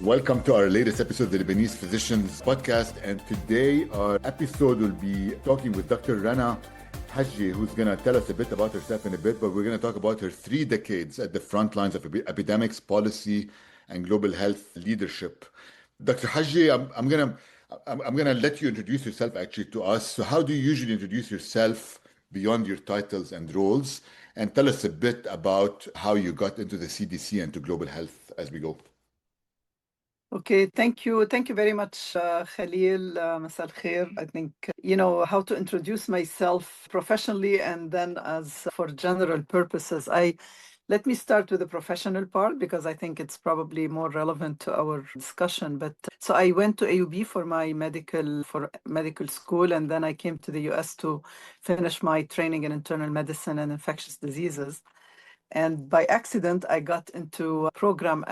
Welcome to our latest episode of the Lebanese Physicians Podcast. And today our episode will be talking with Dr. Rana Hajjeh, who's going to tell us a bit about herself in a bit, but we're going to talk about her 3 decades at the front lines of epidemics, policy, and global health leadership. Dr. Hajjeh, I'm gonna let you introduce yourself actually to us. So how do you usually introduce yourself beyond your titles and roles? And tell us a bit about how you got into the CDC and to global health as we go. Okay, thank you. Thank you very much, Khalil. Masal khair. I think, how to introduce myself professionally and then as for general purposes. Let me start with the professional part because I think it's probably more relevant to our discussion. But so I went to AUB for my medical school, and then I came to the US to finish my training in internal medicine and infectious diseases. And by accident, I got into a program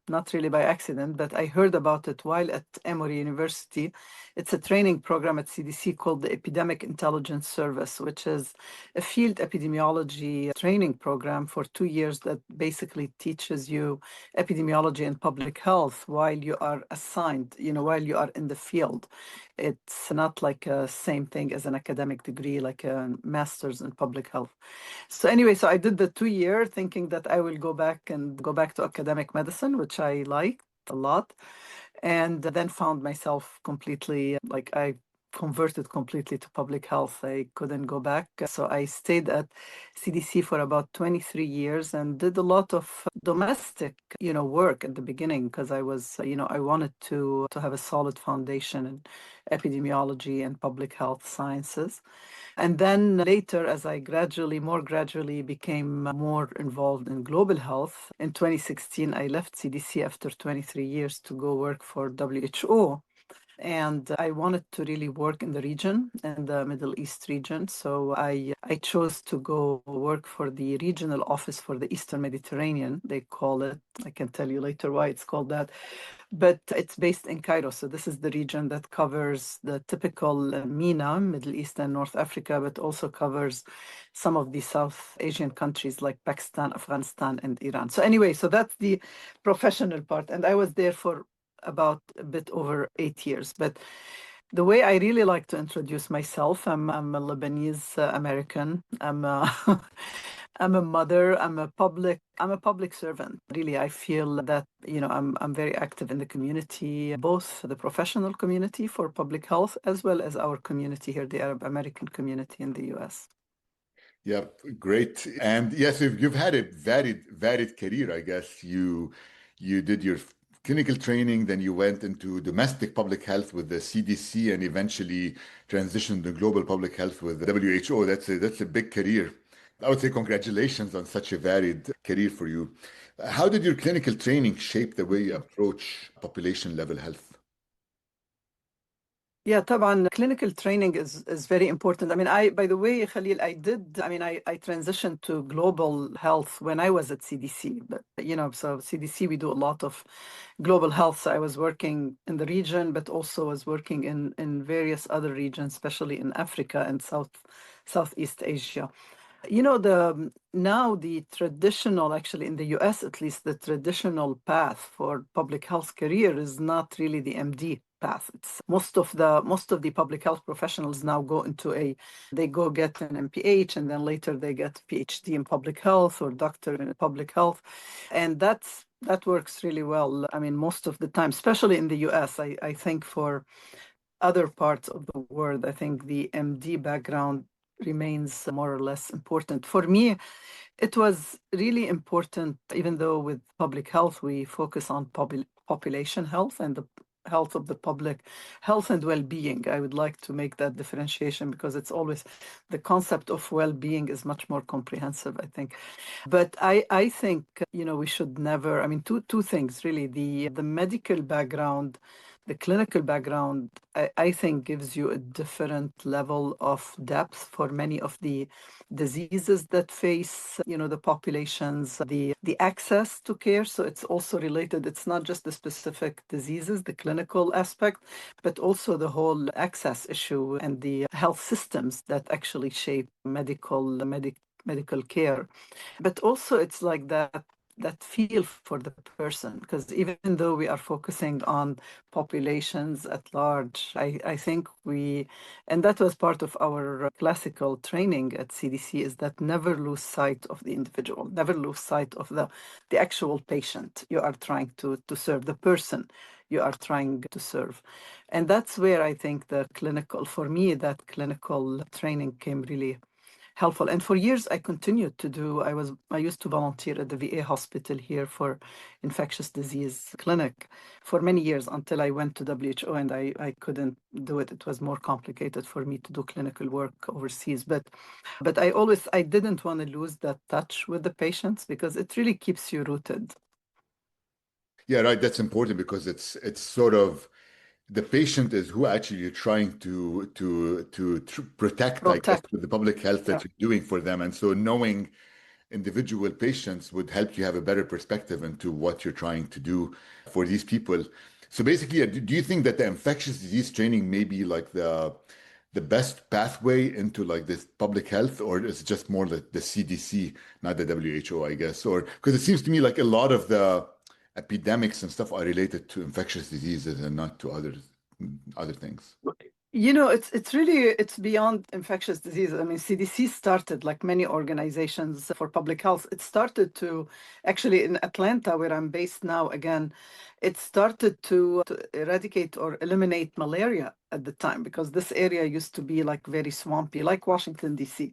not really by accident, but I heard about it while at Emory University. It's a training program at CDC called the Epidemic Intelligence Service, which is a field epidemiology training program for 2 years that basically teaches you epidemiology and public health while you are assigned, while you are in the field. It's not like a same thing as an academic degree, like a master's in public health. So anyway, so I did the 2 year thinking that I will go back to academic medicine, which I liked a lot, and then found myself completely, like I converted completely to public health. I couldn't go back. So I stayed at CDC for about 23 years and did a lot of domestic, work at the beginning because I was, I wanted to have a solid foundation in epidemiology and public health sciences. And then later, as I more gradually became more involved in global health, in 2016, I left CDC after 23 years to go work for WHO. And I wanted to really work in the region, in the Middle East region. So I chose to go work for the regional office for the Eastern Mediterranean, they call it. I can tell you later why it's called that. But it's based in Cairo. So this is the region that covers the typical MENA, Middle East and North Africa, but also covers some of the South Asian countries like Pakistan, Afghanistan, and Iran. So anyway, so that's the professional part. And I was there for about a bit over 8 years. But the way I really like to introduce myself, I'm a Lebanese American. I'm I'm a mother. I'm a public servant. Really, I feel that I'm very active in the community, both the professional community for public health as well as our community here, the Arab American community in the U.S. Yeah, great. And yes, you've had a varied career, I guess. You did your clinical training, then you went into domestic public health with the CDC and eventually transitioned to global public health with the WHO. That's a big career. I would say congratulations on such a varied career for you. How did your clinical training shape the way you approach population level health? Yeah, طبعا clinical training is very important. By the way, Khalil, I transitioned to global health when I was at CDC. But, so CDC, we do a lot of global health. So I was working in the region, but also was working in various other regions, especially in Africa and Southeast Asia. Now the traditional, actually in the US at least, the traditional path for public health career is not really the MD path. It's most of the public health professionals now they go get an MPH and then later they get PhD in public health or doctor in public health. And that works really well. Most of the time, especially in the US, I think for other parts of the world, I think the MD background remains more or less important. For me, it was really important, even though with public health, we focus on population health and the health of the public, health and well-being. I would like to make that differentiation because it's always the concept of well-being is much more comprehensive, I think. But I think, we should never, two things really, the medical background, the clinical background, I think gives you a different level of depth for many of the diseases that face, the populations, the access to care. So it's also related. It's not just the specific diseases, the clinical aspect, but also the whole access issue and the health systems that actually shape medical care. But also it's like that that feel for the person, because even though we are focusing on populations at large, I think and that was part of our classical training at CDC, is that never lose sight of the individual, never lose sight of the actual patient you are trying to serve, the person you are trying to serve. And that's where I think for me, that clinical training came really helpful. And for years, I continued to do, I used to volunteer at the VA hospital here for infectious disease clinic for many years until I went to WHO, and I couldn't do it. It was more complicated for me to do clinical work overseas. But I didn't want to lose that touch with the patients, because it really keeps you rooted. Yeah, right. That's important because it's sort of the patient is who actually you're trying to protect, I guess, Protect. with the public health Yeah. that you're doing for them. And so knowing individual patients would help you have a better perspective into what you're trying to do for these people. So basically, do you think that the infectious disease training may be like the best pathway into like this public health, or is it just more like the CDC, not the WHO, I guess? Or because it seems to me like a lot of the epidemics and stuff are related to infectious diseases and not to other things. It's beyond infectious disease. I mean, CDC started, like many organizations for public health. It started to actually in Atlanta, where I'm based now. Again, it started to eradicate or eliminate malaria at the time, because this area used to be like very swampy, like Washington, D.C.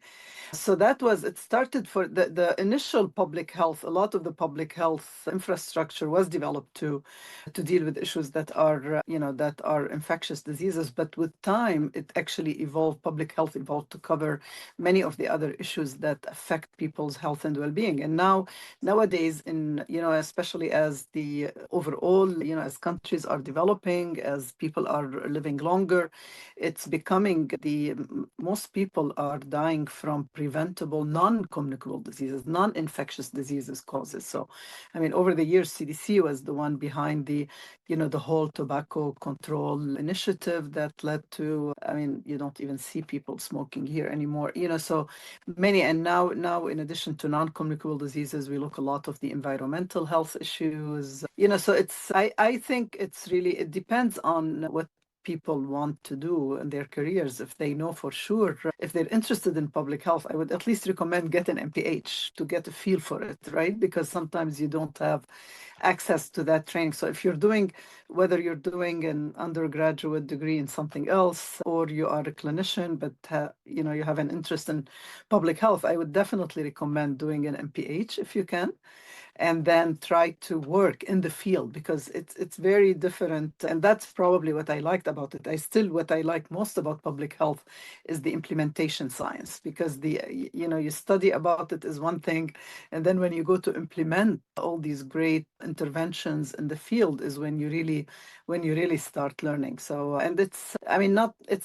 So it started for the initial public health. A lot of the public health infrastructure was developed to deal with issues that are infectious diseases. But with time, it actually evolved. Public health evolved to cover many of the other issues that affect people's health and well-being. And nowadays, especially as the overall, as countries are developing, as people are living longer, it's becoming most people are dying from preventable, non-communicable diseases, non-infectious diseases causes. So, I mean, over the years, CDC was the one behind the whole tobacco control initiative that led to, I mean, you don't even see people smoking here anymore, so many. And now, in addition to non-communicable diseases, we look a lot of the environmental health issues, so I think it depends on what people want to do in their careers. If they know for sure, if they're interested in public health, I would at least recommend get an MPH to get a feel for it, right? Because sometimes you don't have access to that training. So whether you're doing an undergraduate degree in something else, or you are a clinician, but you have an interest in public health, I would definitely recommend doing an MPH if you can, and then try to work in the field, because it's very different. And that's probably what I liked about it. What I like most about public health is the implementation science, because you study about it is one thing, and then when you go to implement all these great interventions in the field is when you really start learning. So, and it's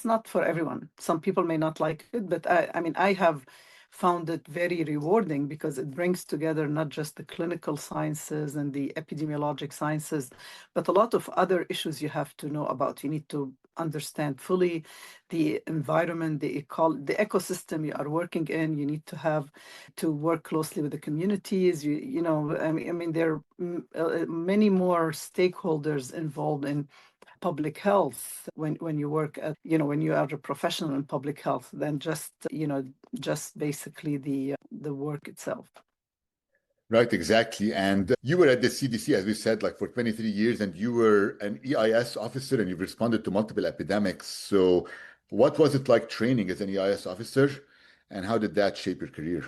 not for everyone. Some people may not like it, but I have found it very rewarding, because it brings together not just the clinical sciences and the epidemiologic sciences, but a lot of other issues you have to know about. You need to understand fully the environment, the ecosystem you are working in. You need to work closely with the communities. There are many more stakeholders involved in public health when you work when you are a professional in public health, than just basically the work itself. Right, exactly. And you were at the CDC, as we said, like for 23 years, and you were an EIS officer and you've responded to multiple epidemics. So, what was it like training as an EIS officer, and how did that shape your career?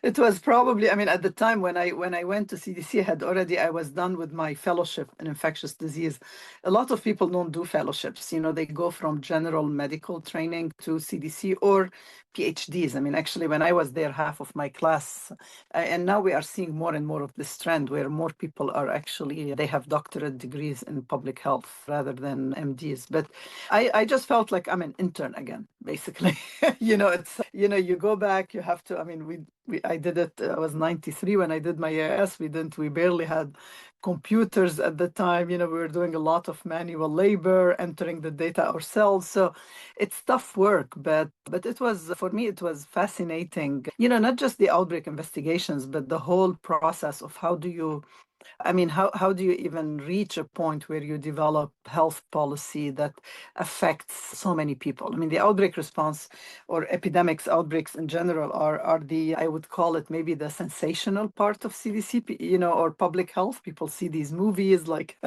It was probably, at the time when I went to CDC, I was done with my fellowship in infectious disease. A lot of people don't do fellowships. They go from general medical training to CDC or PhDs. Actually, when I was there, half of my class, and now we are seeing more and more of this trend where more people they have doctorate degrees in public health rather than MDs. But I just felt like I'm an intern again, basically. You go back, you have to, I did it. I was 93 when I did my AS. We barely had computers at the time. We were doing a lot of manual labor, entering the data ourselves. So it's tough work, but it was, for me, it was fascinating. Not just the outbreak investigations, but the whole process of how do you even reach a point where you develop health policy that affects so many people? The outbreak response or epidemics, outbreaks in general are I would call it maybe the sensational part of CDC, or public health. People see these movies like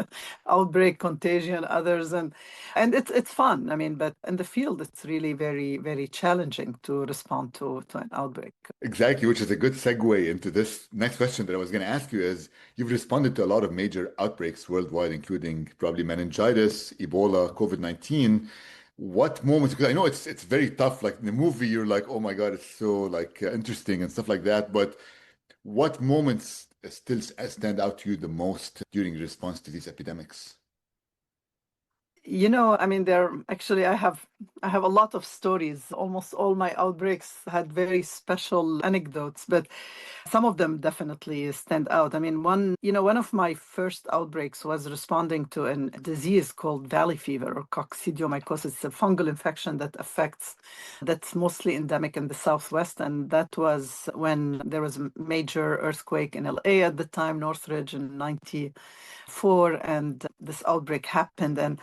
Outbreak, Contagion, others, and it's fun. But in the field, it's really very, very challenging to respond to an outbreak. Exactly, which is a good segue into this next question that I was going to ask you is you've responded to a lot of major outbreaks worldwide, including probably meningitis, Ebola, COVID-19. What moments, because I know it's very tough, like in the movie, you're like, oh my God, it's so like interesting and stuff like that. But what moments still stand out to you the most during your response to these epidemics? There actually I have a lot of stories. Almost all my outbreaks had very special anecdotes, but some of them definitely stand out. One of my first outbreaks was responding to a disease called valley fever or coccidiomycosis. It's a fungal infection that's mostly endemic in the Southwest. And that was when there was a major earthquake in LA at the time, Northridge in 94, and this outbreak happened. And,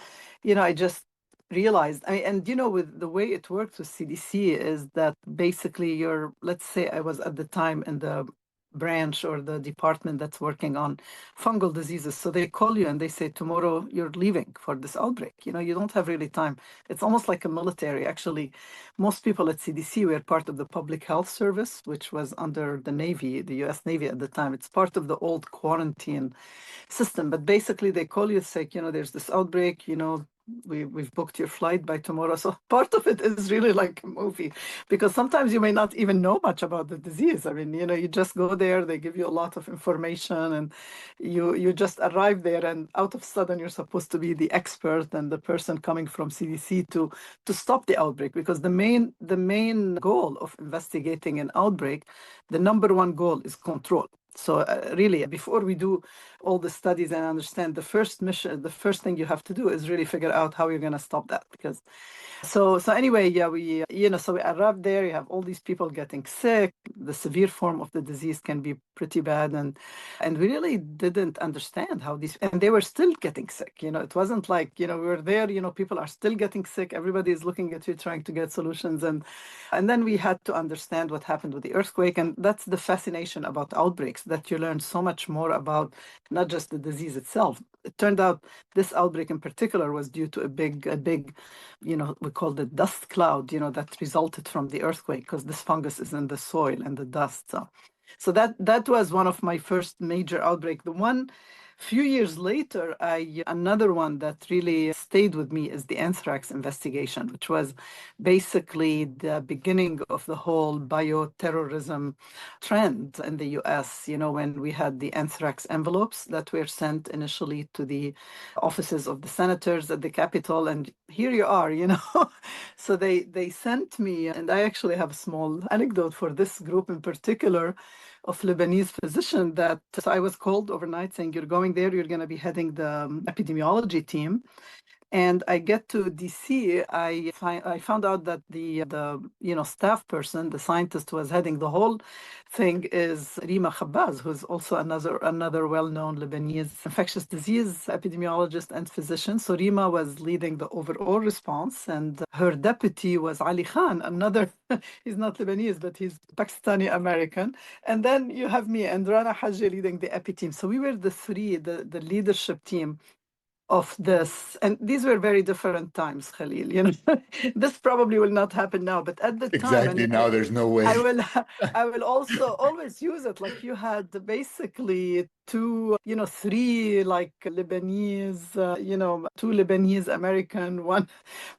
I just realized, with the way it works with CDC is that basically let's say I was at the time in the branch or the department that's working on fungal diseases. So they call you and they say, tomorrow you're leaving for this outbreak. You don't have really time. It's almost like a military. Actually, most people at CDC were part of the Public Health Service, which was under the Navy, the US Navy at the time. It's part of the old quarantine system. But basically they call you and say, there's this outbreak, we've booked your flight by tomorrow. So part of it is really like a movie, because sometimes you may not even know much about the disease. You just go there, they give you a lot of information, and you just arrive there, and out of sudden you're supposed to be the expert and the person coming from CDC to stop the outbreak, because the main goal of investigating an outbreak, the number one goal is control. So really, before we do all the studies and understand the first mission, the first thing you have to do is really figure out how you're going to stop that. Because so anyway, yeah, we arrived there. You have all these people getting sick. The severe form of the disease can be pretty bad, and we really didn't understand how and they were still getting sick. It wasn't like we were there. People are still getting sick. Everybody is looking at you, trying to get solutions, and then we had to understand what happened with the earthquake, and that's the fascination about outbreaks, that you learn so much more about not just the disease itself. It turned out this outbreak in particular was due to a big, we called it dust cloud, that resulted from the earthquake, because this fungus is in the soil and the dust. So that was one of my first major outbreak. The one few years later, another one that really stayed with me is the anthrax investigation, which was basically the beginning of the whole bioterrorism trend in the US, when we had the anthrax envelopes that were sent initially to the offices of the senators at the Capitol. And here you are, So they sent me, and I actually have a small anecdote for this group in particular, of Lebanese physician so I was called overnight saying, you're going there, you're going to be heading the epidemiology team. And I get to DC, I found out that the staff person, the scientist who was heading the whole thing, is Rana Hajjeh, who's also another well-known Lebanese infectious disease epidemiologist and physician. So Rima was leading the overall response, and her deputy was Ali Khan, another, he's not Lebanese, but he's Pakistani American. And then you have me and Rana Hajjeh leading the epi team. So we were the leadership team of this, and these were very different times, Khalil. This probably will not happen now, but at the time, Exactly. Now there's no way. I will also always use it. Like, you had basically three like Lebanese, two Lebanese American, one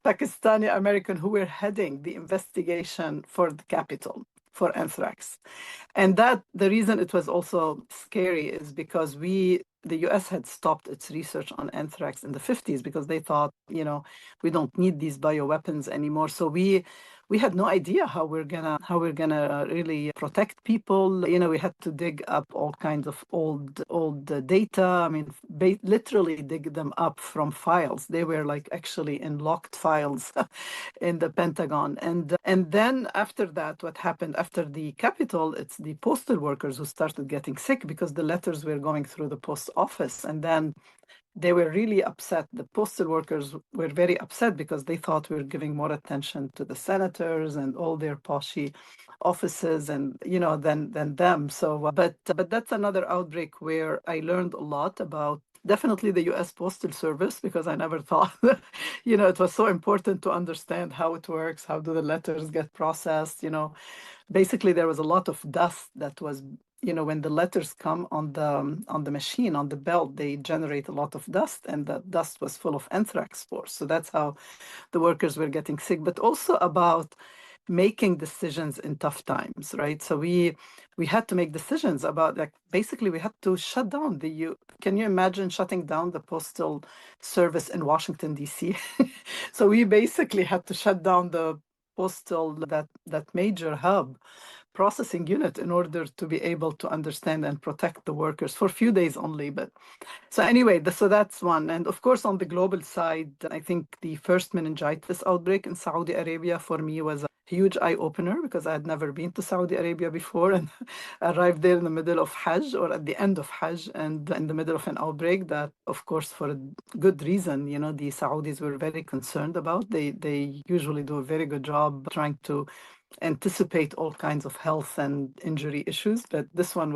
Pakistani American, who were heading the investigation for the Capitol for anthrax. And that the reason it was also scary is because the US had stopped its research on anthrax in the 50s, because they thought, we don't need these bioweapons anymore. So we we had no idea how we're gonna really protect people. We had to dig up all kinds of old data. I mean, literally dig them up from files. They were like actually in locked files in the Pentagon. And then after that, what happened after the Capitol, it's the postal workers who started getting sick because the letters were going through the post office. And then they were really upset. The postal workers were very upset because they thought we were giving more attention to the senators and all their poshy offices and, than them. So, but that's another outbreak where I learned a lot about definitely the U.S. Postal Service, because I never thought, it was so important to understand how it works, how do the letters get processed, Basically, there was a lot of dust that was, when the letters come on the machine, on the belt, they generate a lot of dust, and that dust was full of anthrax spores. So that's how the workers were getting sick, but also about making decisions in tough times, right? So we had to make decisions about, like, basically we had to shut down can you imagine shutting down the postal service in Washington, D.C.? So we basically had to shut down the postal, that major hub processing unit, in order to be able to understand and protect the workers for a few days only. But so anyway, so that's one. And of course, on the global side, I think the first meningitis outbreak in Saudi Arabia for me was a huge eye-opener, because I had never been to Saudi Arabia before, and arrived there in the middle of Hajj, or at the end of Hajj, and in the middle of an outbreak that, of course, for a good reason, the Saudis were very concerned about. They usually do a very good job trying to anticipate all kinds of health and injury issues, but this one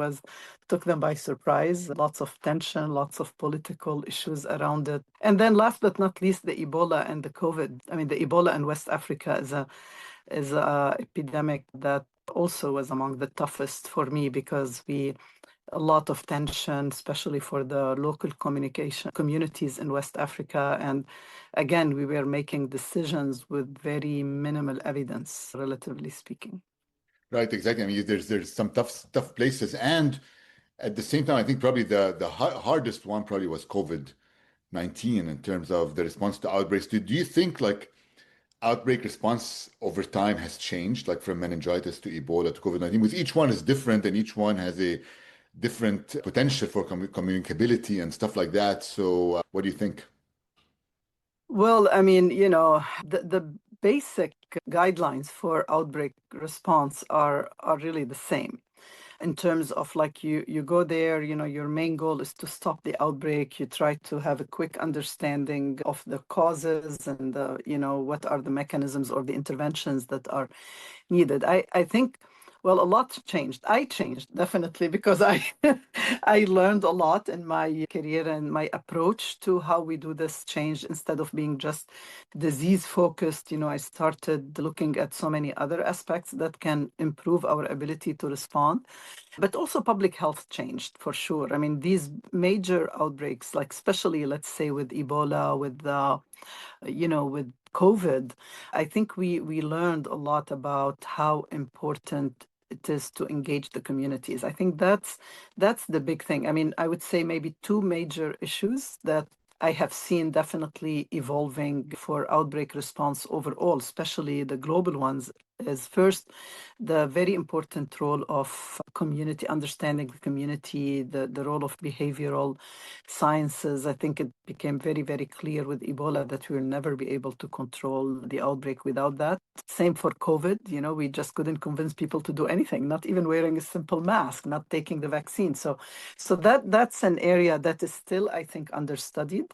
took them by surprise. Lots of tension, lots of political issues around it. And then last but not least, the Ebola and the COVID. I mean, the Ebola in West Africa is a epidemic that also was among the toughest for me, because a lot of tension, especially for the local communities in West Africa. And again, we were making decisions with very minimal evidence, relatively speaking. Right, exactly. I mean, there's some tough places, and at the same time, I think probably the hardest one probably was COVID-19 in terms of the response to outbreaks. Do you think like outbreak response over time has changed, like from meningitis to Ebola to COVID-19? With each one is different, and each one has a different potential for communicability and stuff like that. So, what do you think? Well, I mean, the basic guidelines for outbreak response are really the same, in terms of, like, you go there, your main goal is to stop the outbreak. You try to have a quick understanding of the causes and what are the mechanisms or the interventions that are needed. I think, well, a lot changed. I changed, definitely, because I I learned a lot in my career, and my approach to how we do this changed. Instead of being just disease focused, I started looking at so many other aspects that can improve our ability to respond. But also public health changed, for sure. I mean, these major outbreaks, like especially, let's say, with Ebola, with COVID, I think we learned a lot about how important it is to engage the communities. I think that's the big thing. I mean, I would say maybe two major issues that I have seen definitely evolving for outbreak response overall, especially the global ones, is first the very important role of community, understanding the community, the role of behavioral sciences. I think it became very, very clear with Ebola that we will never be able to control the outbreak without that. Same for COVID, we just couldn't convince people to do anything, not even wearing a simple mask, not taking the vaccine. So that's an area that is still, I think, understudied.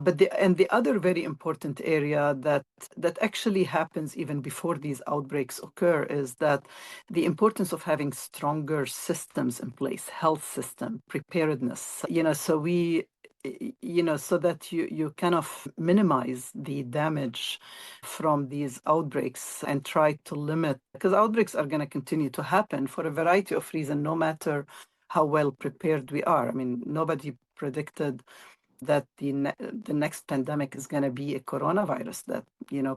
But the other very important area that actually happens even before these outbreaks occur is that the importance of having stronger systems in place, health system, preparedness, so that you kind of minimize the damage from these outbreaks and try to limit, because outbreaks are going to continue to happen for a variety of reasons, no matter how well prepared we are. I mean, nobody predicted that the next pandemic is going to be a coronavirus. That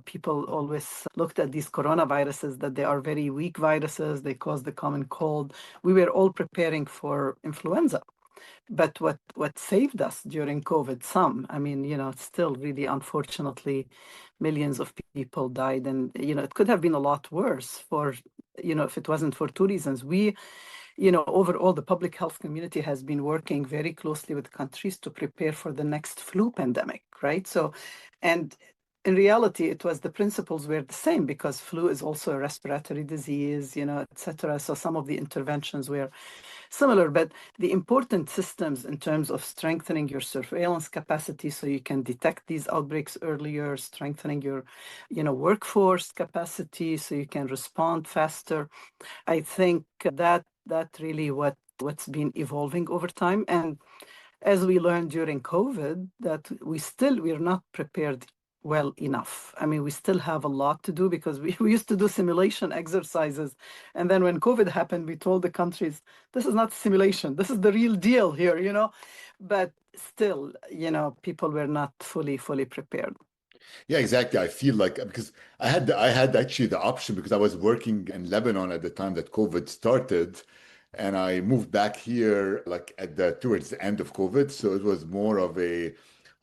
people always looked at these coronaviruses that they are very weak viruses, they cause the common cold. We were all preparing for influenza, But what saved us during COVID, I mean, it's still really, unfortunately, millions of people died. And, it could have been a lot worse if it wasn't for two reasons. Overall, the public health community has been working very closely with countries to prepare for the next flu pandemic, right? So, and in reality, it was the principles were the same because flu is also a respiratory disease, et cetera. So some of the interventions were similar, but the important systems in terms of strengthening your surveillance capacity so you can detect these outbreaks earlier, strengthening your, workforce capacity so you can respond faster. I think that really what's been evolving over time. And as we learned during COVID, that we're not prepared well enough. I mean, we still have a lot to do because we used to do simulation exercises. And then when COVID happened, we told the countries, this is not simulation, this is the real deal here. But still, people were not fully prepared. Yeah, exactly. I feel like because I had actually the option because I was working in Lebanon at the time that COVID started, and I moved back here like towards the end of COVID. So it was more of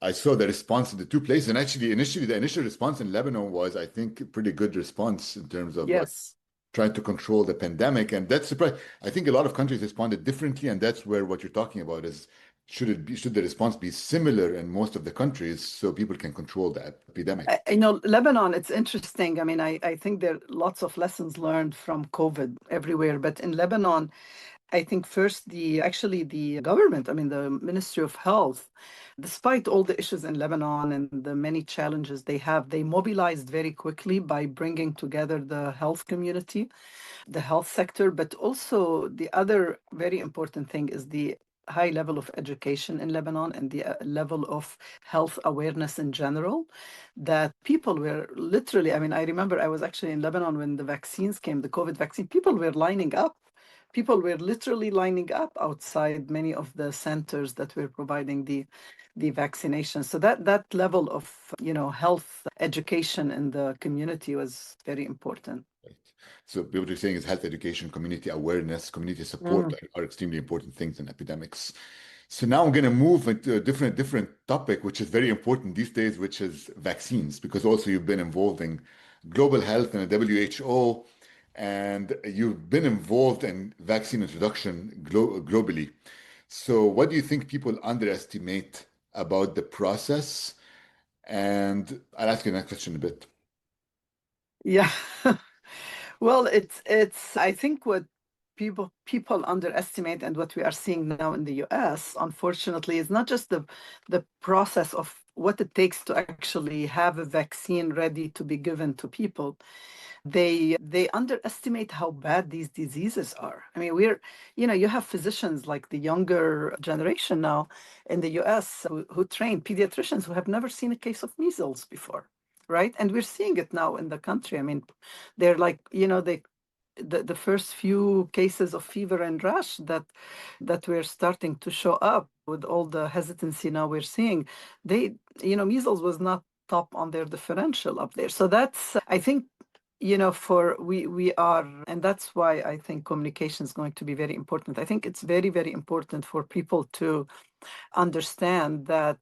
I saw the response in the two places, and actually initially the initial response in Lebanon was, I think, a pretty good response in terms of like Yes. trying to control the pandemic, and that's surprising. I think a lot of countries responded differently, and that's where what you're talking about is should the response be similar in most of the countries so people can control the epidemic? Lebanon, it's interesting. I mean, I think there are lots of lessons learned from COVID everywhere, but in Lebanon, I think first the government, I mean, the Ministry of Health, despite all the issues in Lebanon and the many challenges they have, they mobilized very quickly by bringing together the health community, the health sector, but also the other very important thing is the high level of education in Lebanon and the level of health awareness in general, that people were literally, I mean, I remember I was actually in Lebanon when the vaccines came, the COVID vaccine, people were lining up. People were literally lining up outside many of the centers that were providing the vaccination. So that level of, health education in the community was very important. Right. So what you're saying is health education, community awareness, community support Mm. are extremely important things in epidemics. So now I'm going to move into a different topic, which is very important these days, which is vaccines, because also you've been involved in global health and the WHO, and you've been involved in vaccine introduction globally. So what do you think people underestimate about the process? And I'll ask you the next question in a bit. Yeah. Well, it's I think what people underestimate and what we are seeing now in the US, unfortunately, is not just the process of what it takes to actually have a vaccine ready to be given to people. They underestimate how bad these diseases are. I mean, you have physicians like the younger generation now in the US who train pediatricians who have never seen a case of measles before, right? And we're seeing it now in the country. I mean, they're like, the first few cases of fever and rash that we're starting to show up with all the hesitancy now we're seeing, measles was not top on their differential up there. So that's, I think, for we are, and that's why I think communication is going to be very important. I think it's very, very important for people to understand that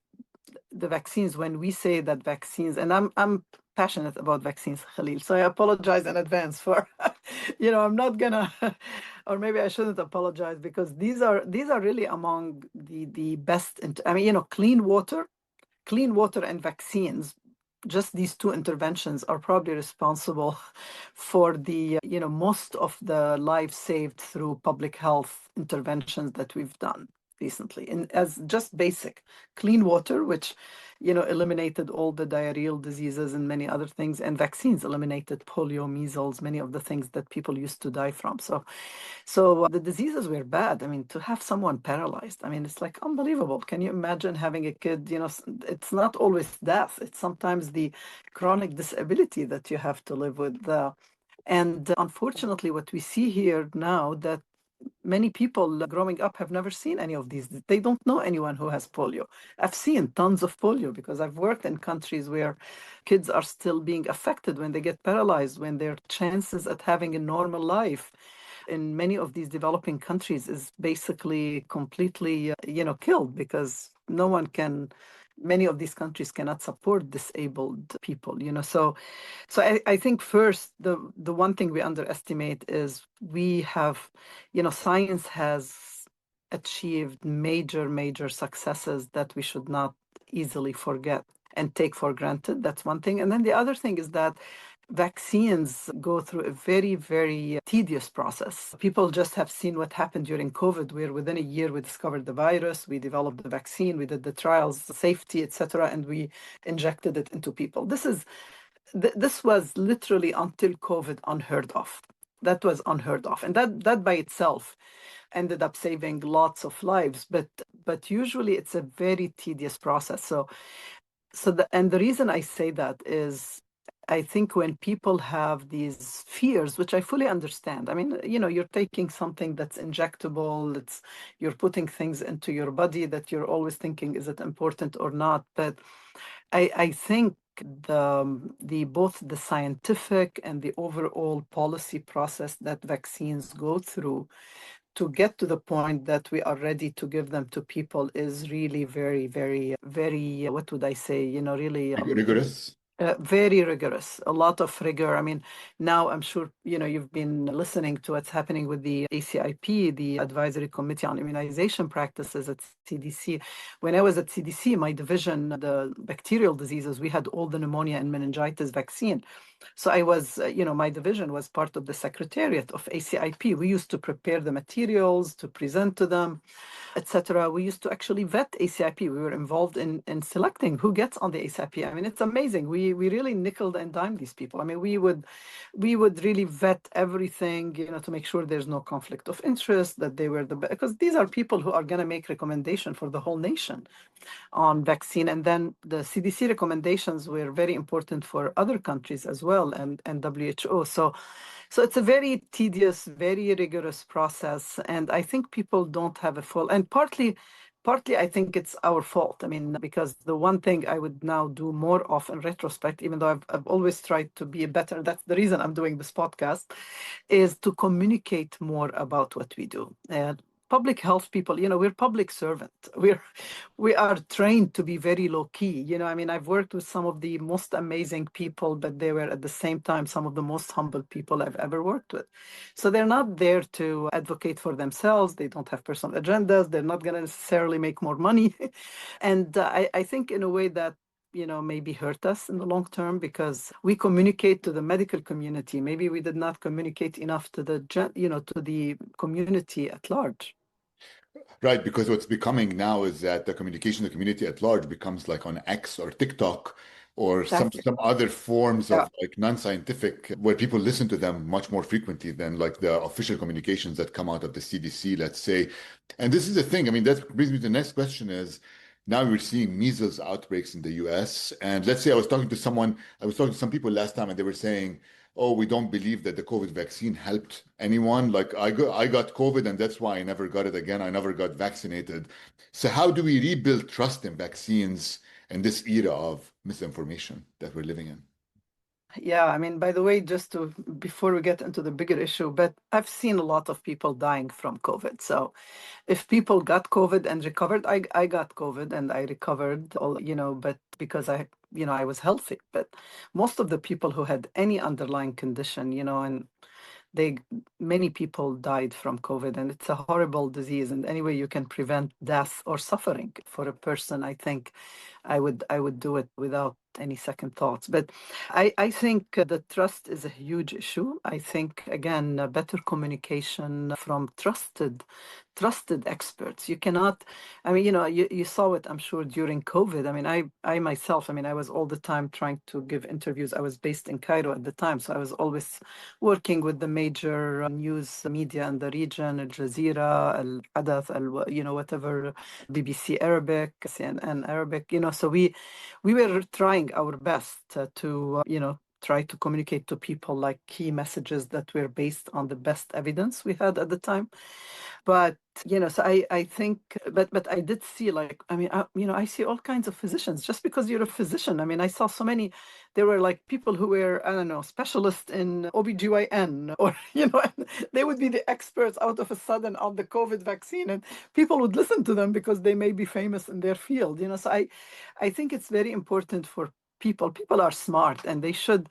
the vaccines, when we say that vaccines, and I'm passionate about vaccines, Khalil, so I apologize in advance for, I'm not gonna, or maybe I shouldn't apologize because these are really among the best. I mean, clean water and vaccines, just these two interventions are probably responsible for the, most of the lives saved through public health interventions that we've done recently. And as just basic clean water, which, eliminated all the diarrheal diseases and many other things, and vaccines eliminated polio, measles, many of the things that people used to die from. So the diseases were bad. I mean, to have someone paralyzed, I mean, it's like unbelievable. Can you imagine having a kid, it's not always death. It's sometimes the chronic disability that you have to live with. And unfortunately, what we see here now that many people growing up have never seen any of these. They don't know anyone who has polio. I've seen tons of polio because I've worked in countries where kids are still being affected when they get paralyzed, when their chances at having a normal life in many of these developing countries is basically completely, killed because many of these countries cannot support disabled people, So I think first, the one thing we underestimate is we have, science has achieved major successes that we should not easily forget and take for granted. That's one thing. And then the other thing is that vaccines go through a very tedious process. People just have seen what happened during COVID, where within a year we discovered the virus, we developed the vaccine, we did the trials, the safety, etc., and we injected it into people. This was literally until COVID unheard of. That was unheard of, and that by itself ended up saving lots of lives. But usually it's a very tedious process. And the reason I say that is, I think when people have these fears, which I fully understand. I mean, you're taking something that's injectable, you're putting things into your body that you're always thinking, is it important or not? But I think both the scientific and the overall policy process that vaccines go through to get to the point that we are ready to give them to people is really very, what would I say, really Rigorous. very rigorous, a lot of rigor. I mean, now I'm sure, you've been listening to what's happening with the ACIP, the Advisory Committee on Immunization Practices at CDC. When I was at CDC, my division, the bacterial diseases, we had all the pneumonia and meningitis vaccine. So I was, my division was part of the secretariat of ACIP. We used to prepare the materials to present to them, etc. We used to actually vet ACIP. We were involved in selecting who gets on the ACIP. I mean, it's amazing. We really nickeled and dimed these people. I mean, we would really vet everything, to make sure there's no conflict of interest, that they were because these are people who are going to make recommendation for the whole nation on vaccine. And then the CDC recommendations were very important for other countries as well, and WHO. So it's a very tedious, very rigorous process. And I think people don't have a full, and partly I think it's our fault. I mean, because the one thing I would now do more of in retrospect, even though I've always tried to be better, that's the reason I'm doing this podcast, is to communicate more about what we do. And public health people, we're public servant. We are trained to be very low key. I mean, I've worked with some of the most amazing people, but they were at the same time some of the most humble people I've ever worked with. So they're not there to advocate for themselves. They don't have personal agendas. They're not going to necessarily make more money. And I think in a way that maybe hurt us in the long term, because we communicate to the medical community. Maybe we did not communicate enough to to the community at large. Right, because what's becoming now is that the communication, the community at large becomes like on X or TikTok or Exactly. some other forms Yeah. of like non-scientific, where people listen to them much more frequently than like the official communications that come out of the CDC, let's say. And this is the thing. I mean, that brings me to the next question is, now we're seeing measles outbreaks in the US. And let's say I was talking to some people last time, and they were saying, oh, we don't believe that the COVID vaccine helped anyone. Like I got COVID, and that's why I never got it again. I never got vaccinated. So how do we rebuild trust in vaccines in this era of misinformation that we're living in? Yeah, I mean, by the way, before we get into the bigger issue, but I've seen a lot of people dying from COVID. So if people got COVID and recovered, I got COVID and I recovered, but because I was healthy. But most of the people who had any underlying condition, and they many people died from COVID, and it's a horrible disease. And any way you can prevent death or suffering for a person, I think I would do it without any second thoughts. But I think the trust is a huge issue. I think, again, better communication from trusted experts. You cannot, I mean, you saw it, I'm sure, during COVID. I mean, I myself, I mean, I was all the time trying to give interviews. I was based in Cairo at the time, so I was always working with the major news media in the region, Al Jazeera, Al Hadath, whatever, BBC Arabic, CNN Arabic, so we were trying our best to try to communicate to people like key messages that were based on the best evidence we had at the time. But so I think, but I did see, like, I mean, I see all kinds of physicians. Just because you're a physician, I mean, I saw so many. There were like people who were, I don't know, specialists in OBGYN, or and they would be the experts out of a sudden on the COVID vaccine, and people would listen to them because they may be famous in their field. So I think it's very important for people. People are smart, and they should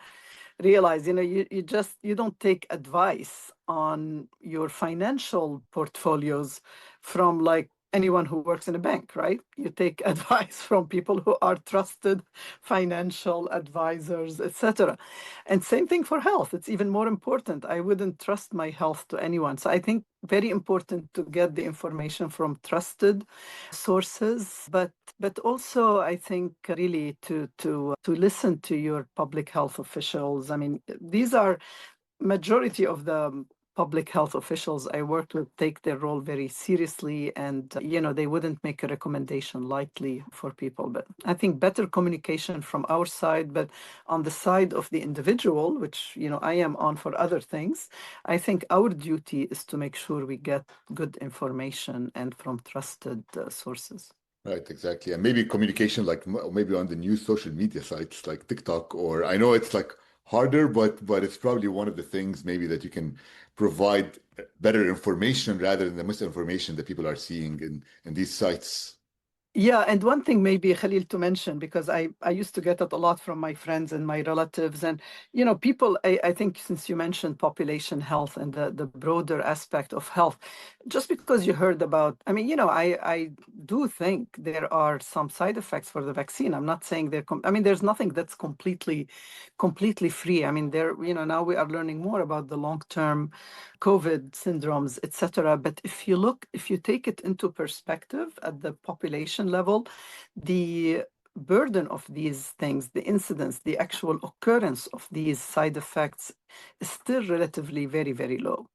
realize, you don't take advice on your financial portfolios from like anyone who works in a bank, right? You take advice from people who are trusted financial advisors, etc. And same thing for health. It's even more important. I wouldn't trust my health to anyone. So I think very important to get the information from trusted sources, but also I think really to listen to your public health officials. I mean, these are majority of the public health officials I worked with take their role very seriously, and they wouldn't make a recommendation lightly for people. But I think better communication from our side, but on the side of the individual, which I am on for other things, I think our duty is to make sure we get good information and from trusted sources. Right, exactly. And maybe communication, like maybe on the new social media sites like TikTok, or I know it's like harder, but it's probably one of the things maybe that you can provide better information rather than the misinformation that people are seeing in these sites. Yeah, and one thing maybe, Khalil, to mention, because I used to get it a lot from my friends and my relatives, and people, I think since you mentioned population health and the broader aspect of health, just because you heard about, I mean, I do think there are some side effects for the vaccine. I'm not saying I mean, there's nothing that's completely free. I mean, now we are learning more about the long-term COVID syndromes, etc. But if you take it into perspective at the population level, the burden of these things, the incidence, the actual occurrence of these side effects is still relatively very, very low.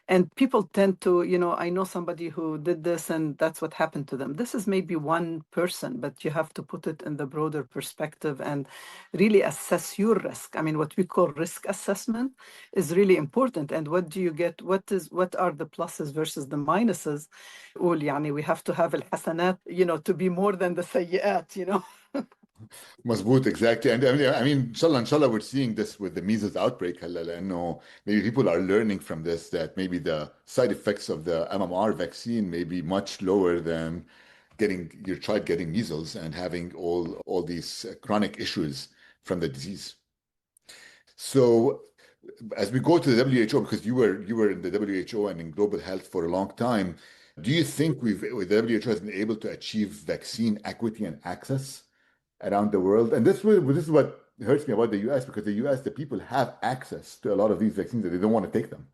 And people tend to, I know somebody who did this and that's what happened to them. This is maybe one person, but you have to put it in the broader perspective and really assess your risk. I mean, what we call risk assessment is really important. And what do you get? What are the pluses versus the minuses? We have to have al-hasanat, to be more than the sayyi'at. Mazboot, exactly. And I mean, inshallah, we're seeing this with the measles outbreak. I know maybe people are learning from this that maybe the side effects of the MMR vaccine may be much lower than getting your child getting measles and having all these chronic issues from the disease. So as we go to the WHO, because you were in the WHO and in global health for a long time, do you think the WHO has been able to achieve vaccine equity and access around the world? And this is what hurts me about the US, because the US, the people have access to a lot of these vaccines that they don't want to take them.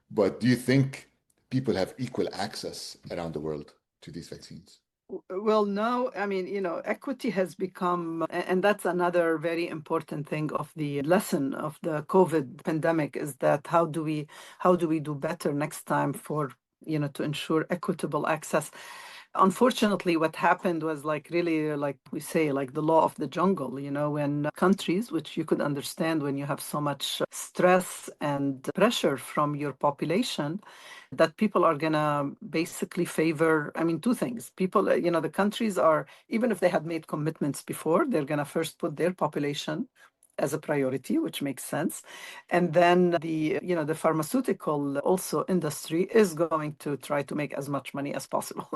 But do you think people have equal access around the world to these vaccines? Well, now, I mean, equity has become, and that's another very important thing of the lesson of the COVID pandemic, is that how do we do better next time for, to ensure equitable access. Unfortunately, what happened was like really, like we say, like the law of the jungle, when countries, which you could understand when you have so much stress and pressure from your population, that people are going to basically favor, I mean, two things. People, the countries are, even if they had made commitments before, they're going to first put their population as a priority, which makes sense. And then the pharmaceutical also industry is going to try to make as much money as possible.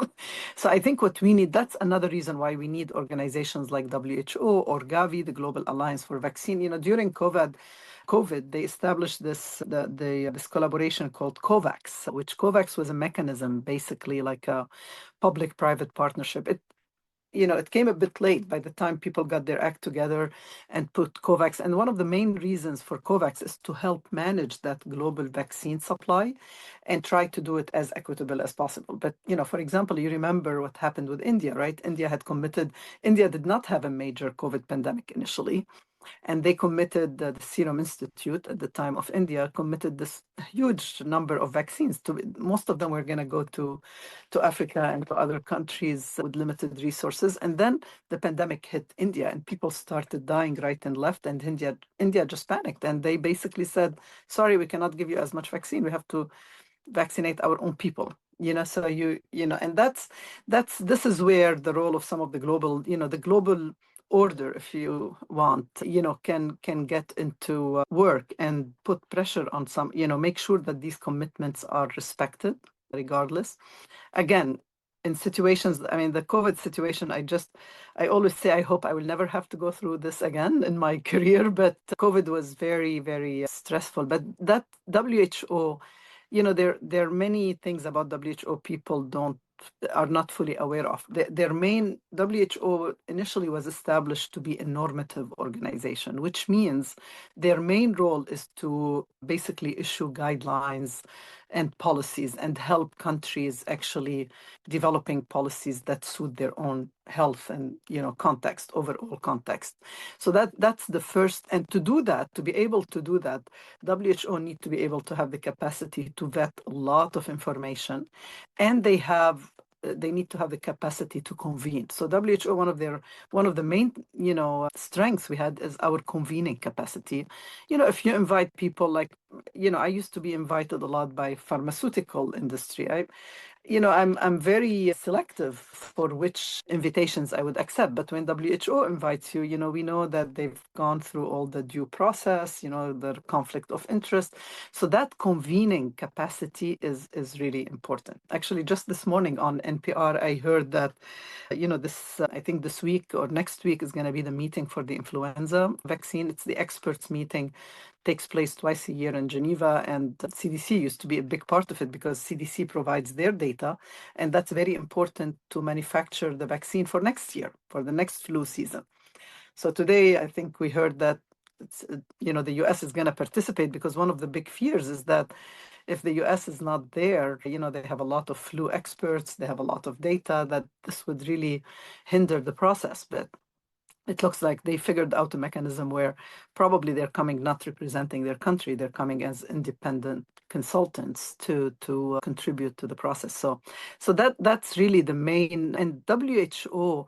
So I think what we need, that's another reason why we need organizations like WHO or Gavi, the Global Alliance for Vaccine. During COVID, they established this collaboration called COVAX, which COVAX was a mechanism, basically like a public-private partnership. It came a bit late by the time people got their act together and put COVAX. And one of the main reasons for COVAX is to help manage that global vaccine supply and try to do it as equitable as possible. But, for example, you remember what happened with India, right? India did not have a major COVID pandemic initially. And they committed, the Serum Institute at the time of India committed this huge number of vaccines. Most of them were going to go to Africa and to other countries with limited resources. And then the pandemic hit India and people started dying right and left. And India just panicked. And they basically said, sorry, we cannot give you as much vaccine. We have to vaccinate our own people. So and this is where the role of some of the global, the global order, if you want, can get into work and put pressure on some, make sure that these commitments are respected regardless. Again, in situations, I mean, the COVID situation, I always say, I hope I will never have to go through this again in my career, but COVID was very, very stressful. But that WHO, there are many things about WHO people are not fully aware of. Their main WHO initially was established to be a normative organization, which means their main role is to basically issue guidelines and policies and help countries actually developing policies that suit their own health and context, overall context. So that's the first. And to do that, to be able to do that, WHO need to be able to have the capacity to vet a lot of information, and they need to have the capacity to convene. So WHO, one of the main strengths we had is our convening capacity. If you invite people like, I used to be invited a lot by pharmaceutical industry. I'm very selective for which invitations I would accept. But when WHO invites you, we know that they've gone through all the due process, the conflict of interest. So that convening capacity is really important. Actually, just this morning on NPR, I heard that, I think this week or next week is going to be the meeting for the influenza vaccine. It's the experts meeting. Takes place twice a year in Geneva, and CDC used to be a big part of it because CDC provides their data, and that's very important to manufacture the vaccine for next year, for the next flu season. So today, I think we heard that the US is going to participate because one of the big fears is that if the US is not there, they have a lot of flu experts, they have a lot of data, that this would really hinder the process. But it looks like they figured out a mechanism where probably they're coming not representing their country, they're coming as independent consultants to contribute to the process. So that's really the main. And WHO,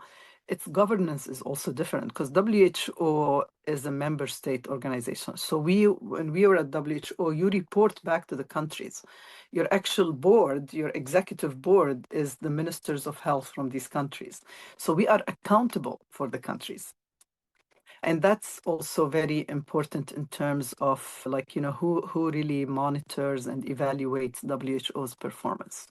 its governance is also different because WHO is a member state organization. So when we were at WHO, you report back to the countries. Your actual board, your executive board, is the ministers of health from these countries. So we are accountable for the countries. And that's also very important in terms of who really monitors and evaluates WHO's performance.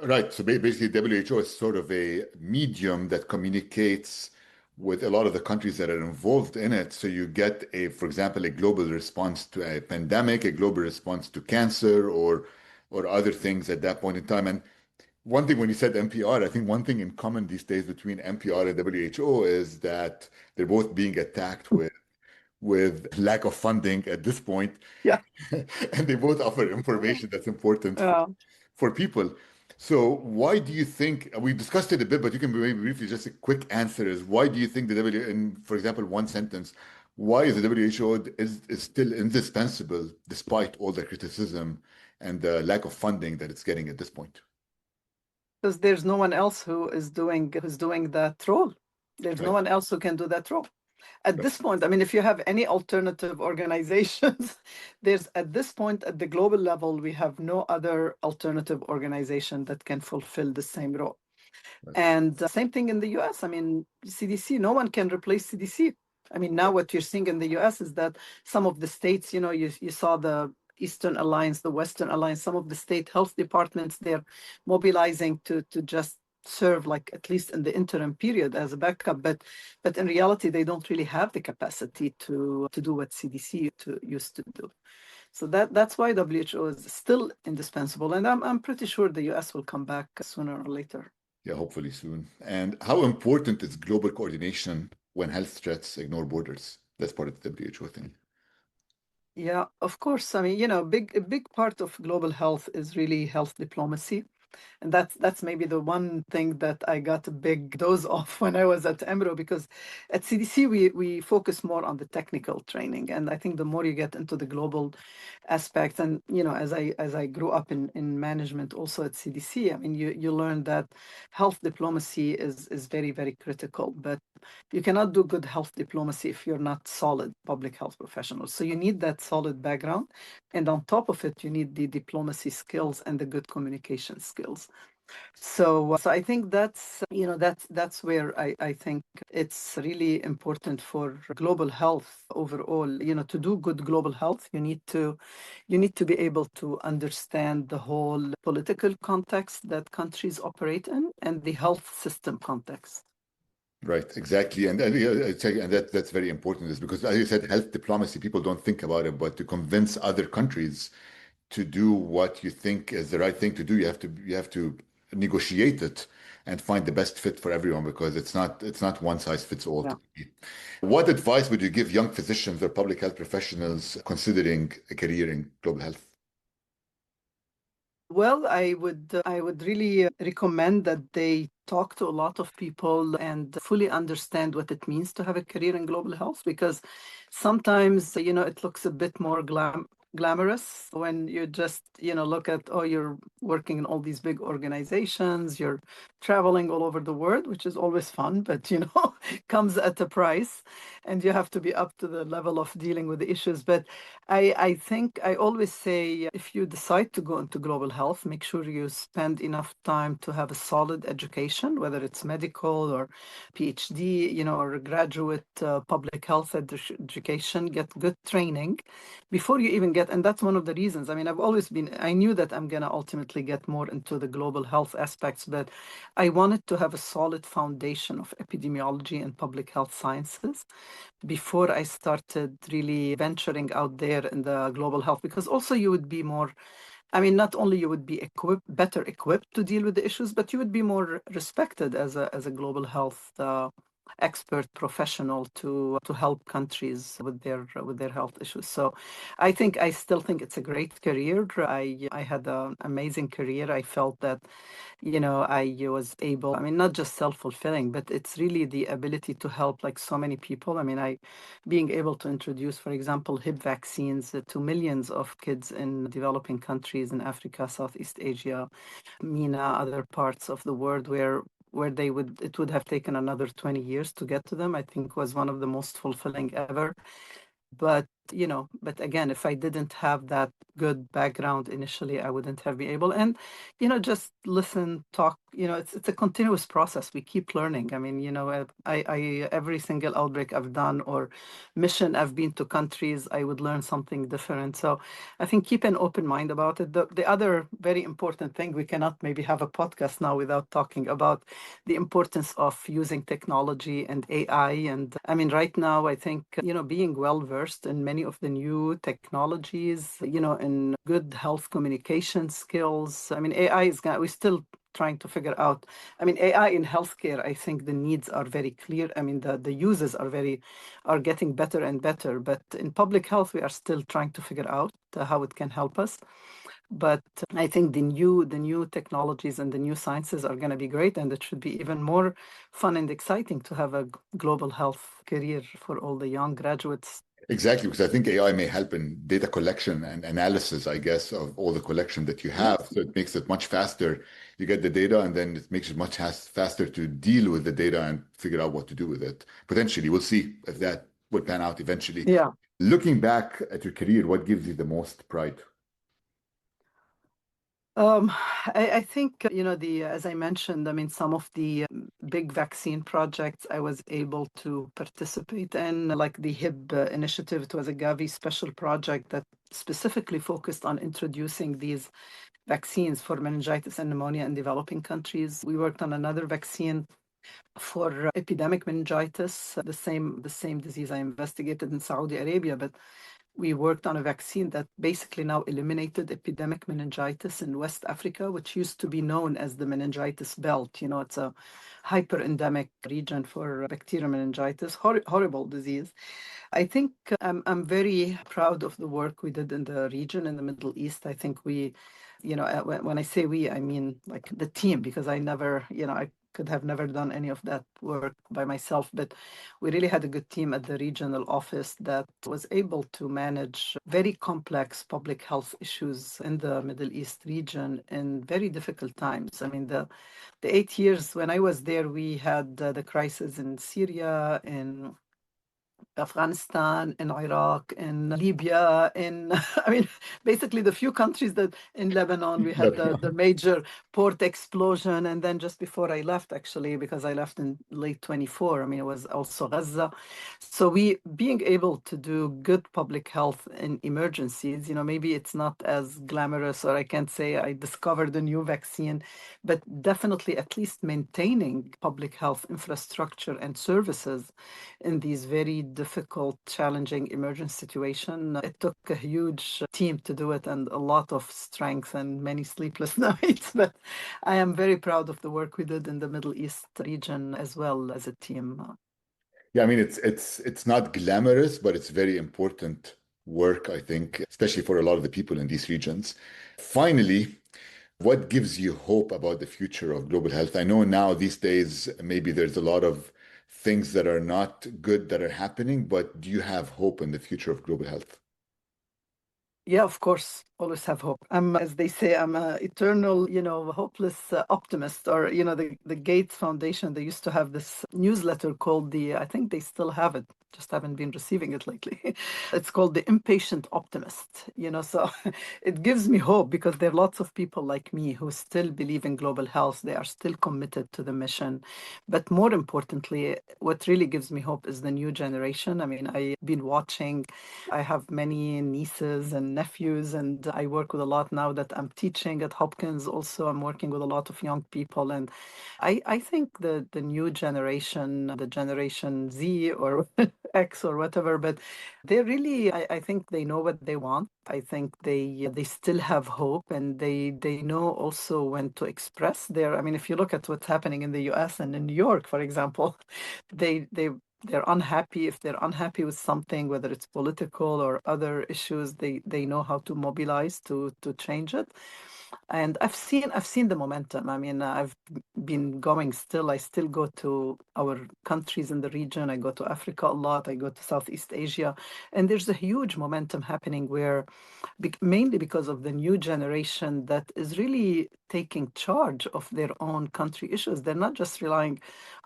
Right. So basically, WHO is sort of a medium that communicates with a lot of the countries that are involved in it. So you get for example, a global response to a pandemic, a global response to cancer, or other things at that point in time. And one thing when you said NPR, I think one thing in common these days between NPR and WHO is that they're both being attacked with lack of funding at this point. Yeah. And they both offer information that's important for people. So why do you think, we discussed it a bit, but you can maybe briefly, just a quick answer is, why do you think for example, one sentence, why is the WHO is still indispensable despite all the criticism and the lack of funding that it's getting at this point? Because there's no one else who's doing that role. There's no one else who can do that role. At this point, I mean, if you have any alternative organizations, at this point, at the global level, we have no other alternative organization that can fulfill the same role. Right. And same thing in the US. I mean, CDC, no one can replace CDC. I mean, now what you're seeing in the US is that some of the states, you saw the Eastern Alliance, the Western Alliance, some of the state health departments, they're mobilizing to just serve, like, at least in the interim period as a backup, but in reality they don't really have the capacity to do what CDC used to do. So that's why WHO is still indispensable, and I'm pretty sure the US will come back sooner or later. Yeah, hopefully soon. And how important is global coordination when health threats ignore borders? That's part of the WHO thing. Yeah, of course. I mean, a big part of global health is really health diplomacy. And that's maybe the one thing that I got a big dose of when I was at Emro, because at CDC we focus more on the technical training. And I think the more you get into the global aspects, and as I grew up in management also at CDC, I mean you learn that health diplomacy is very, very critical. But you cannot do good health diplomacy if you're not solid public health professionals. So you need that solid background. And on top of it, you need the diplomacy skills and the good communication skills. So I think that's where I think it's really important for global health overall. To do good global health, you need to be able to understand the whole political context that countries operate in and the health system context. Right, exactly. And that's very important is because, as you said, health diplomacy, people don't think about it, but to convince other countries to do what you think is the right thing to do, you have to negotiate it and find the best fit for everyone because it's not one size fits all. Yeah. What advice would you give young physicians or public health professionals considering a career in global health? Well, I would really recommend that they talk to a lot of people and fully understand what it means to have a career in global health, because sometimes, it looks a bit more glamorous when you just, look at, oh, you're working in all these big organizations, you're traveling all over the world, which is always fun, but, comes at a price, and you have to be up to the level of dealing with the issues. But I think I always say if you decide to go into global health, make sure you spend enough time to have a solid education, whether it's medical or PhD, or graduate public health education, get good training before you even get, and that's one of the reasons. I mean, I knew that I'm going to ultimately get more into the global health aspects, but I wanted to have a solid foundation of epidemiology and public health sciences before I started really venturing out there in the global health, because also you would be more, I mean, not only you would be better equipped to deal with the issues, but you would be more respected as a global health expert professional to help countries with their health issues. So I still think it's a great career. I had an amazing career. I felt that I was able, I mean, not just self-fulfilling, but it's really the ability to help like so many people. I mean, being able to introduce, for example, Hib vaccines to millions of kids in developing countries in Africa, Southeast Asia, MENA, other parts of the world where it would have taken another 20 years to get to them, I think was one of the most fulfilling ever. But again, if I didn't have that good background initially, I wouldn't have been able. And, just listen, talk, it's a continuous process. We keep learning. I mean, I every single outbreak I've done or mission I've been to countries, I would learn something different. So I think keep an open mind about it. The other very important thing, we cannot maybe have a podcast now without talking about the importance of using technology and AI. And I mean, right now, I think, being well versed in many of the new technologies, in good health communication skills. I mean, we're still trying to figure out. I mean, AI in healthcare, I think the needs are very clear. I mean, the uses are getting better and better. But in public health, we are still trying to figure out how it can help us. But I think the new technologies and the new sciences are going to be great, and it should be even more fun and exciting to have a global health career for all the young graduates. Exactly, because I think AI may help in data collection and analysis, I guess, of all the collection that you have. So it makes it much faster. You get the data, and then it makes it much faster to deal with the data and figure out what to do with it. Potentially, we'll see if that will pan out eventually. Yeah. Looking back at your career, what gives you the most pride? Um, I think, as I mentioned, I mean, some of the big vaccine projects I was able to participate in, like the HIB initiative. It was a Gavi special project that specifically focused on introducing these vaccines for meningitis and pneumonia in developing countries. We worked on another vaccine for epidemic meningitis, the same disease I investigated in Saudi Arabia, but we worked on a vaccine that basically now eliminated epidemic meningitis in West Africa, which used to be known as the meningitis belt. It's a hyper-endemic region for bacterial meningitis, horrible disease. I think I'm very proud of the work we did in the region in the Middle East. I think we when I say we, I mean like the team, because I could have never done any of that work by myself, but we really had a good team at the regional office that was able to manage very complex public health issues in the Middle East region in very difficult times. I mean, the 8 years when I was there, we had the crisis in Syria, in Afghanistan, in Iraq, in Libya, basically the few countries that in Lebanon, we had the major port explosion. And then just before I left, actually, because I left in late 24, it was also Gaza. So being able to do good public health in emergencies, maybe it's not as glamorous, or I can't say I discovered a new vaccine, but definitely at least maintaining public health infrastructure and services in these very difficult, challenging emergency situation. It took a huge team to do it, and a lot of strength and many sleepless nights. But I am very proud of the work we did in the Middle East region as well as a team. Yeah, it's not glamorous, but it's very important work, I think, especially for a lot of the people in these regions. Finally, what gives you hope about the future of global health? I know now these days, maybe there's a lot of things that are not good that are happening, but do you have hope in the future of global health? Yeah, of course, always have hope. As they say, I'm an eternal, hopeless optimist. Or, the Gates Foundation, they used to have this newsletter called I think they still have it, just haven't been receiving it lately. It's called The Impatient Optimist, so it gives me hope because there are lots of people like me who still believe in global health. They are still committed to the mission. But more importantly, what really gives me hope is the new generation. I've been watching, I have many nieces and nephews, and I work with a lot now that I'm teaching at Hopkins. Also, I'm working with a lot of young people. And I think the new generation, the Generation Z or X or whatever, but they really, I think they know what they want. I think they still have hope, and they know also when to express if you look at what's happening in the US and in New York, for example, they're unhappy. If they're unhappy with something, whether it's political or other issues, they know how to mobilize to change it. And I've seen the momentum. I've been going still. I still go to our countries in the region. I go to Africa a lot. I go to Southeast Asia. And there's a huge momentum happening where, mainly because of the new generation that is really taking charge of their own country issues. They're not just relying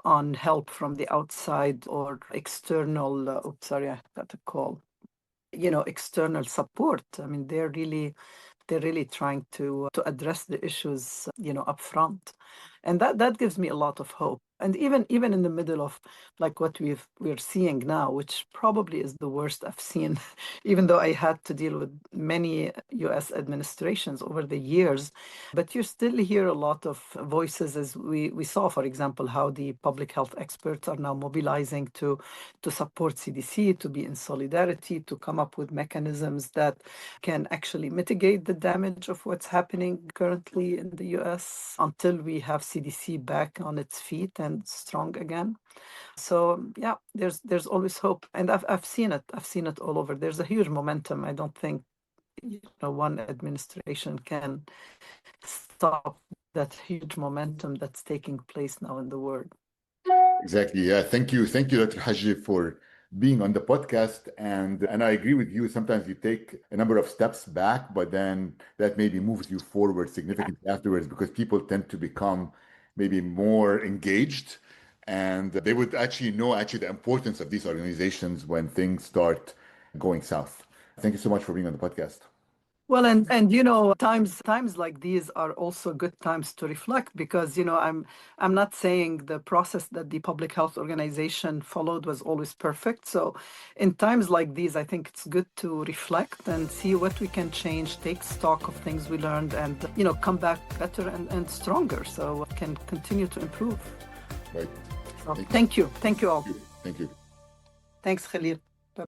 on help from the outside or external, sorry, I got a call, external support. They're really trying to address the issues, up front. And that gives me a lot of hope. And even in the middle of like what we're seeing now, which probably is the worst I've seen, even though I had to deal with many US administrations over the years, but you still hear a lot of voices, as we saw, for example, how the public health experts are now mobilizing to support CDC, to be in solidarity, to come up with mechanisms that can actually mitigate the damage of what's happening currently in the US until we have CDC back on its feet and strong again. So yeah, there's always hope, and I've seen it all over. There's a huge momentum. I don't think one administration can stop that huge momentum that's taking place now in the world. Exactly. Yeah. Thank you, Dr. Hajjeh, for being on the podcast. And I agree with you. Sometimes you take a number of steps back, but then that maybe moves you forward significantly afterwards, because people tend to become maybe more engaged, and they would actually know the importance of these organizations when things start going south. Thank you so much for being on the podcast. Well, and times like these are also good times to reflect, because I'm not saying the process that the Public Health Organization followed was always perfect. So in times like these, I think it's good to reflect and see what we can change, take stock of things we learned, and come back better and stronger, so we can continue to improve. Right. So, thank you all. Thank you. Thanks, Khalil.